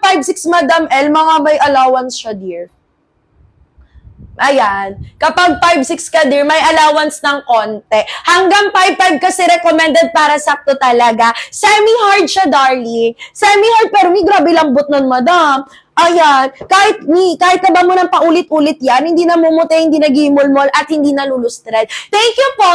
5'6", Madam L, mga may allowance siya, dear. Ayan. Kapag 5'6" ka, dear, may allowance ng konti. Hanggang 5'5" kasi recommended para sakto talaga. Semi-hard siya, darling. Semi-hard, pero may grabe lambot nun, madam. Ayan. Kahit taba mo ng paulit-ulit yan, hindi namumuti, hindi nagimulmol, at hindi nalulustred. Thank you po!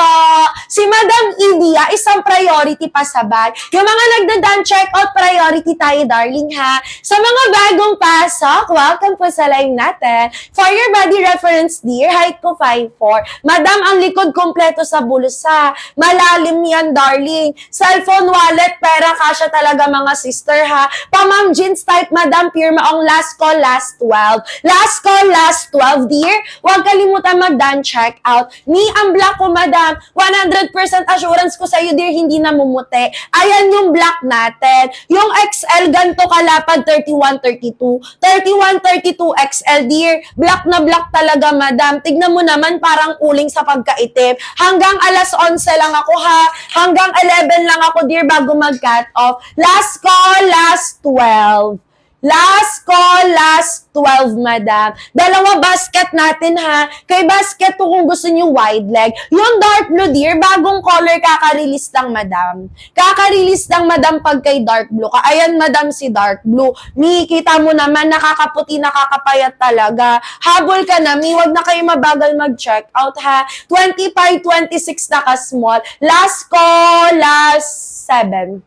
Si Madam India, isang priority pa sabay. Yung mga nagdadan, check out priority tayo, darling, ha? Sa mga bagong pasok, welcome po sa live natin. For your body reference, dear, height ko 5'4". Madam, ang likod kompleto sa bulsa. Malalim yan, darling. Cellphone, wallet, pera, kasya talaga, mga sister, ha? Pamam jeans type, madam, pirma ang last call, last 12. Last call, last 12, dear. Huwag kalimutan mag-done check out. Ni ang black ko, madam. 100% assurance ko sa'yo, dear, hindi namumuti. Ayan yung black natin. Yung XL, ganito kalapad, 31-32. 31-32 XL, dear. Black na black talaga, madam. Tignan mo naman, parang uling sa pagkaitim. Hanggang alas 11 lang ako, ha? Hanggang 11 lang ako, dear, bago mag-cut off. Last call, last 12. Last call, last 12, madam. Dalawa basket natin, ha? Kay basket to kung gusto niyo wide leg. Yung dark blue, dear, bagong color, kaka-release lang, madam. Kaka-release lang, madam, pag kay dark blue ka. Ayan, madam, si dark blue. Mi, kita mo naman, nakakaputi, nakakapayat talaga. Habol ka na, mi, wag na kayo mabagal mag-check out, ha? 25, 26 na ka-small. Last call, last 7.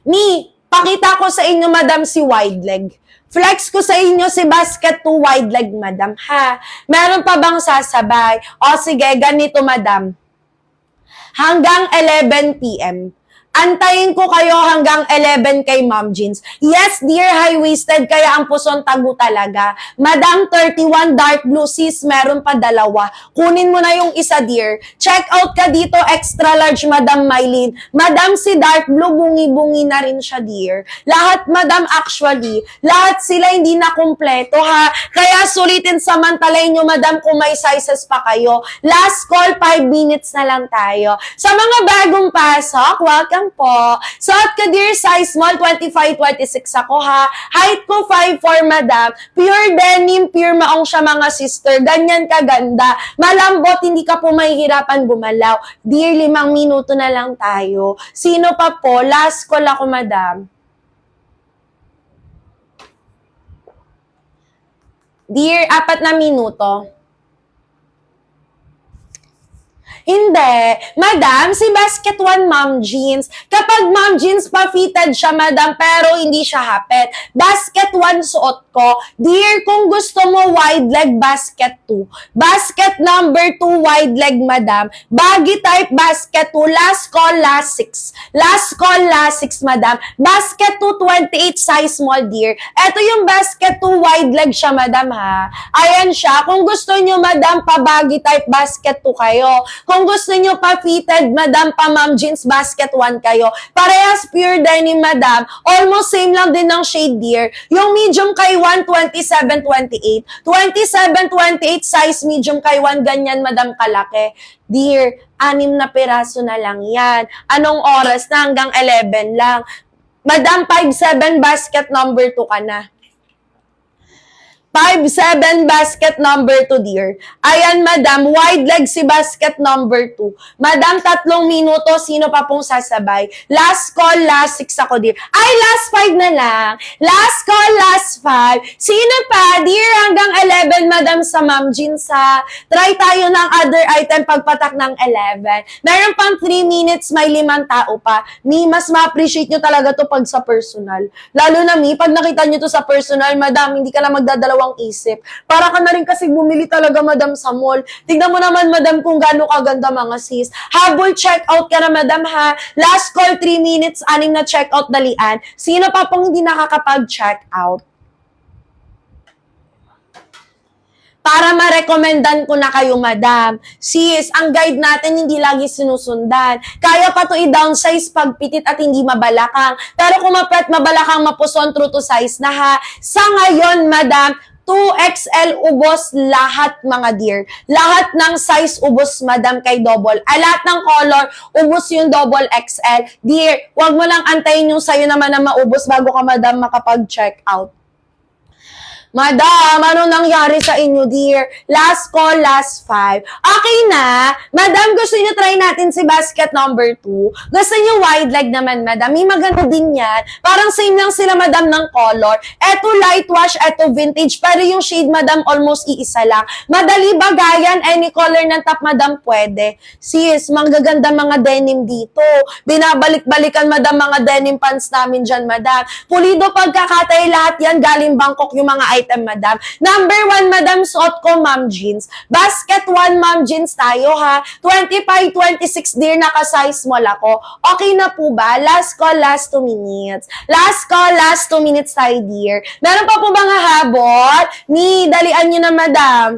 Mi, pakita ko sa inyo, madam, si wide leg. Flex ko sa inyo si basket to wide leg, madam, ha? Meron pa bang sasabay? O sige, ganito, madam. Hanggang 11 p.m. Antayin ko kayo hanggang 11 kay Mom Jeans. Yes, dear, high-waisted, kaya ang puson tago talaga. Madam, 31 dark blue, sis, meron pa dalawa. Kunin mo na yung isa, dear. Check out ka dito, extra large, Madam Mylene. Madam, si dark blue, bungi-bungi na rin siya, dear. Lahat, madam, actually, lahat sila hindi na kumpleto, ha? Kaya sulitin samantalayin nyo, madam, kung may sizes pa kayo. Last call, 5 minutes na lang tayo. Sa mga bagong pasok, welcome po. Suot ka, dear, size small, 25-26 ako, ha? Height ko 5'4", madam. Pure denim, pure maong siya, mga sister. Ganyan kaganda. Malambot, hindi ka po mahihirapan gumalaw. Dear, 5 minuto na lang tayo. Sino pa po? Last call ako, madam. Dear, 4 na minuto. Hindi. Madam, si Basket 1 Mom Jeans. Kapag Mom Jeans, pa-fitted siya, madam, pero hindi siya hapet. Basket 1 suot ko. Dear, kung gusto mo wide leg, basket 2. Basket number 2, wide leg, madam. Baggy type, basket 2. Last call, last 6. Last call, last 6, madam. Basket 2, 28 size small, dear. Ito yung basket 2, wide leg siya, madam, ha? Ayan siya. Kung gusto nyo, madam, pa-baggy type, basket 2 kayo. Kung gusto nyo pa-fitted, madam, pa-mom jeans, basket 1 kayo. Parehas pure denim, madam. Almost same lang din ng shade, dear. Yung medium kay 1, 27-28. 27-28 size medium kay 1, ganyan, madam, kalaki. Dear, 6 na piraso na lang yan. Anong oras na? Hanggang 11 lang. Madam, 5'7", basket number 2 ka na. 5'7", basket number 2, dear. Ayan, madam, wide leg si basket number 2. Madam, 3 minuto, sino pa pong sasabay? Last call, last 6 ako, dear. Ay, last 5 na lang. Last call, last 5. Sino pa, dear? Hanggang 11, madam, sa Mom Jeans, ha? Try tayo ng other item pagpatak ng 11. Meron pang 3 minutes, may 5 tao pa. Mi, mas ma-appreciate nyo talaga to pag sa personal. Lalo na, mi, pag nakita nyo to sa personal, madam, hindi ka lang magdadalawang isip. Para ka na rin kasi bumili talaga, madam, sa mall. Tignan mo naman, madam, kung gaano kaganda, mga sis. Habol, check out ka na, madam, ha? Last call, 3 minutes, 6 na check out, dalian. Sino pa pong hindi nakakapag-check out? Para ma-recomendan ko na kayo, madam. Sis, ang guide natin hindi lagi sinusundan. Kaya pa to i-downsize pag pitit at hindi mabalakang. Pero kung mabalakang, mapuson, true to size na, ha? Sa ngayon, madam, 2XL ubos lahat mga dear. Lahat ng size ubos madam kay double. Lahat ng color ubos yung double XL. Dear, wag mo lang antayin yung sa'yo naman na maubos bago ka madam makapag-check out. Madam, ano nangyari sa inyo, dear? Last call, last 5. Okay na. Madam, gusto niyo try natin si basket number 2. Gusto niyo wide leg naman, madam. May maganda din yan. Parang same lang sila, madam, ng color. Eto light wash, eto vintage. Pero yung shade, madam, almost iisa lang. Madali bagayan, any color ng top, madam, pwede. Sis, manggaganda mga denim dito. Binabalik-balikan, madam, mga denim pants namin dyan, madam. Pulido pagkakatay, lahat yan galing Bangkok yung mga item, madam. Number 1, madam, suot ko, ma'am jeans. Basket 1, ma'am jeans tayo, ha. 25, 26, dear, naka-size small ako. Okay na po ba? Last call, last 2 minutes. Last call, last 2 minutes tayo, dear. Meron pa po mga habol? Dalian nyo na, madam.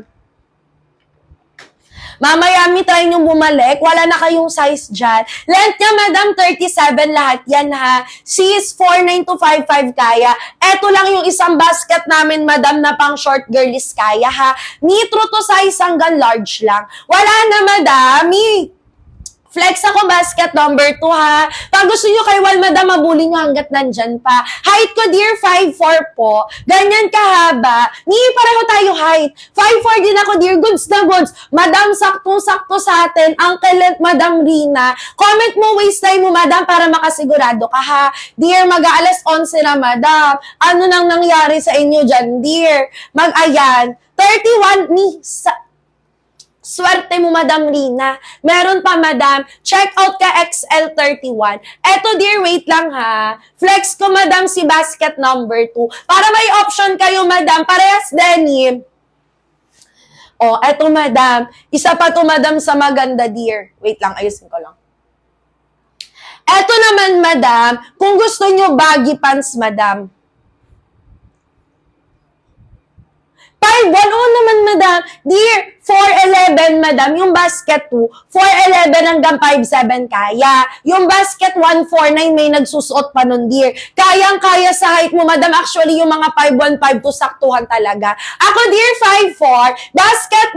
Mamaya, try nyo bumalik. Wala na kayong size dyan. Length niya, madam, 37 lahat yan, ha. Sis, 49 to 55 kaya. Eto lang yung isang basket namin, madam, na pang short girlies kaya, ha. True to size hanggang large lang. Wala na, madam. Flex ako basket number 2, ha. Pag gusto nyo kay Wal, madam, mabuli nyo hanggat nandyan pa. Height ko, dear, 5'4 po. Ganyan kahaba. Pareho tayo height. 5'4 din ako, dear. Goods na goods. Madam, sakto-sakto sa atin. Uncle, madam Rina. Comment mo, waste time mo, madam, para makasigurado ka, ha. Dear, mag-aalas 11 na, madam. Ano nang nangyari sa inyo dyan, dear? Mag-ayan. 31 Swerte mo, Madam Rina. Meron pa, madam. Check out ka XL31. Eto, dear, wait lang, ha. Flex ko, madam, si basket number 2. Para may option kayo, madam. Parehas denim. Eto, madam. Isa pa to, madam, sa maganda, dear. Wait lang, ayusin ko lang. Eto naman, madam. Kung gusto nyo baggy pants, madam. 5'1", naman, madam. Dear, 4'11", madam. Yung basket 2, 4'11 hanggang 5'7 kaya. Yung basket 1'49", may nagsusuot pa nun, dear. Kayang-kaya sa height mo, madam. Actually, yung mga 5'1", 5'2", saktuhan talaga. Ako, dear, 5'4". Basket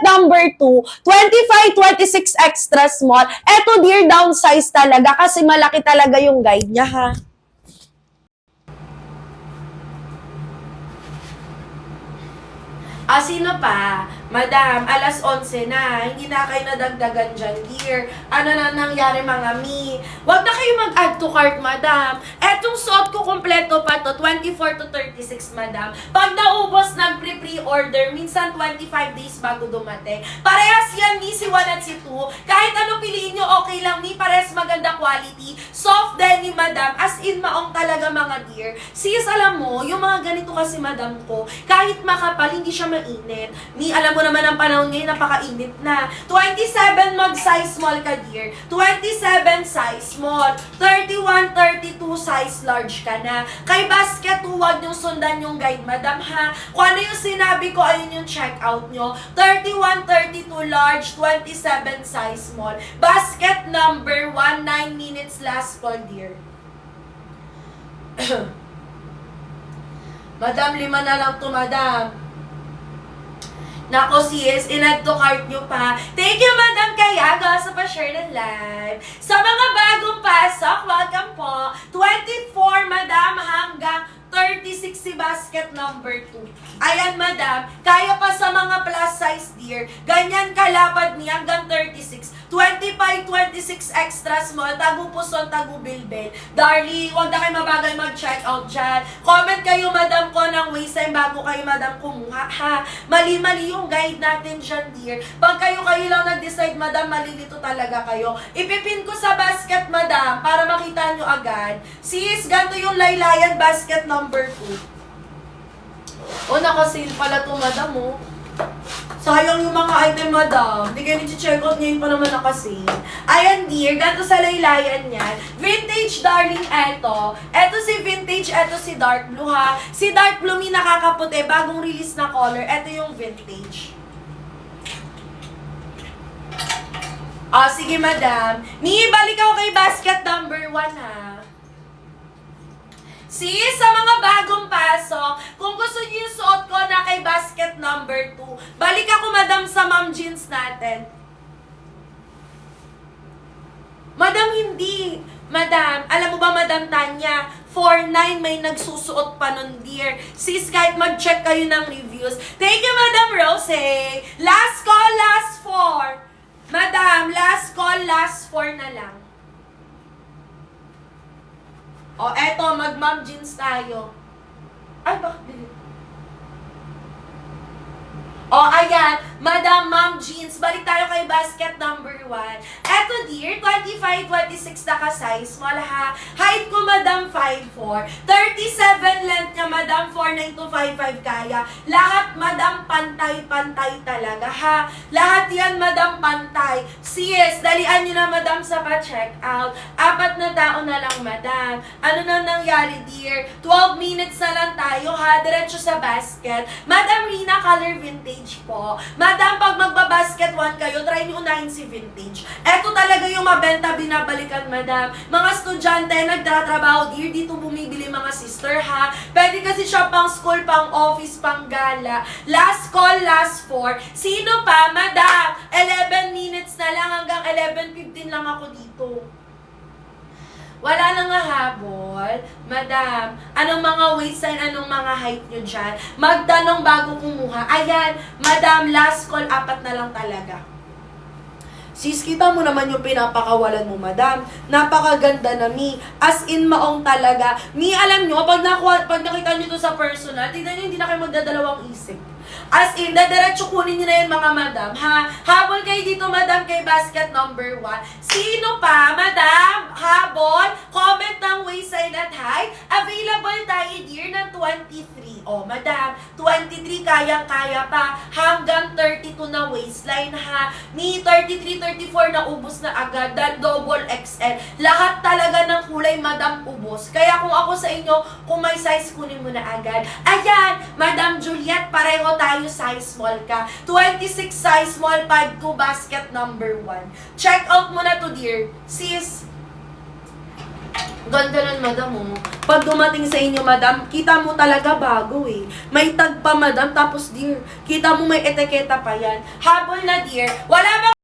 number 2, 25, 26 extra small. Eto, dear, downsize talaga kasi malaki talaga yung guide niya, ha. Sino pa? Madam, alas 11 na. Hindi na kayo nadagdagan dyan, dear. Ano na nangyari, mga mi? Huwag na kayo mag-add to cart, madam. Etong suot ko kompleto pa to, 24 to 36, madam. Pag naubos, nag-pre-order, minsan 25 days bago dumating. Parehas yan, mi, si 1 at si 2. Kahit ano piliin nyo, okay lang, mi. Parehas maganda quality. Soft denim, madam. As in, maong talaga, mga dear. Sis, alam mo, yung mga ganito kasi, madam ko, kahit makapal, hindi siya mainit. Mi, alam mo naman ang panahon ngayon, napakainit na. 27 mag-size small ka, dear. 27 size small. 31, 32 size large ka na. Kay basket, huwag niyong sundan yung guide, madam, ha. Kung ano yung sinabi ko, ayun yung check out nyo. 31, 32 large, 27 size small. Basket number 1, 9 minutes last call, dear. Madam, 5 na lang to, madam. Nako, sis, in-add to cart nyo pa. Thank you, Madam Kayago, sa pa-share ng live. Sa mga bagong pasok, welcome po. 24, Madam, hanggang 36 si basket number 2. Ayan, madam, kaya pa sa mga plus size, dear. Ganyan kalapad niya hanggang 36. 25, 26 extra small, tagu puson, tagu bilbil. Darling, huwag na kayo mabagal mag-check out dyan. Comment kayo, madam, ko ng waste time bago kayo, madam, kumuha, ha. Mali-mali yung guide natin dyan, dear. Pag kayo lang nag-decide, madam, malilito talaga kayo. Ipipin ko sa basket, madam, para makita nyo agad. Sis, ganito yung laylayan basket number 2. Naka-sale pala to, madam, oh. Sayang yung mga item, madam. Hindi kayo nag-check out ngayon pa naman nakasale. Ayan, dear. Ganito sa laylayan yan. Vintage, darling, eto. Eto si vintage, eto si dark blue, ha. Si dark blue, may nakakaputi. Bagong release na color. Eto yung vintage. Sige, madam. Balik ako kay basket number 1, ha. Sis, sa mga bagong pasok, kung gusto niyo yung suot ko na kay basket number 2, balik ako, madam, sa mom jeans natin. Madam, hindi. Madam, alam mo ba, Madam Tanya, 4.9 may nagsusuot pa nun, dear. Sis, kahit mag-check kayo ng reviews. Thank you, Madam Rose. Last call, last 4. Madam, last call, last 4 na lang. O, eto, mag-mom jeans tayo. Ay, bakit bilit? O, ayan, Madam Mom Jeans, balik tayo kay basket number 1. Eto, dear, 25-26 na ka-size mo, ha? Height ko, Madam, 5'4". 37 length niya, Madam, 4'9" to 5'5" kaya. Lahat, Madam, pantay-pantay talaga, ha? Lahat yan, Madam, pantay. Sis, dalian nyo na, Madam, sa pa-check out. 4 na tao na lang, Madam. Ano na nangyari, dear? 12 minutes na lang tayo, ha? Diretso sa basket. Madam Rina, color vintage po. Madam, pag magbabasket 1 kayo, try nyo unahin si vintage. Eto talaga yung mabenta binabalikan, Madam. Mga estudyante, nagtatrabaho, dear, dito bumibili mga sister, ha? Pwede kasi siya pang school, pang office, pang gala. Last call, last 4. Sino pa, Madam? 11 minutes na lang, hanggang 11:15 lang ako dito. Wala nang habol. Madam, anong mga waistline, anong mga height nyo dyan? Magtanong bago kumuha. Ayan, Madam, last call, 4 na lang talaga. Sis, kita mo naman yung pinapakawalan mo, Madam. Napakaganda na, Mi. As in, maong talaga. Mi, alam nyo, pag nakita nyo to sa personal, tignan nyo, hindi na kayo magdadalawang isip. As in, dadiretso kunin nyo na yun, mga Madam, ha? Habol kayo dito, Madam, kay basket number 1. Sino pa, Madam? Habol? Comment ng waistline at height. Available tayo, dear, ng 23. O, Madam, 23, kayang-kaya pa. Hanggang 32 na waistline, ha? Mi, 33, 34 na ubos na agad. Double XL. Lahat talaga ng kulay, Madam, ubos. Kaya kung ako sa inyo, kung may size, kunin mo na agad. Ayan, Madam Juliet, pareho tayo size small ka. 26 size small, 5'2", basket number 1. Check out mo na to, dear. Sis, ganda nun, Madam, oh. Pag dumating sa inyo, Madam, kita mo talaga bago, eh. May tag pa, Madam, tapos, dear, kita mo may etiketa pa yan. Habol na, dear. Wala ba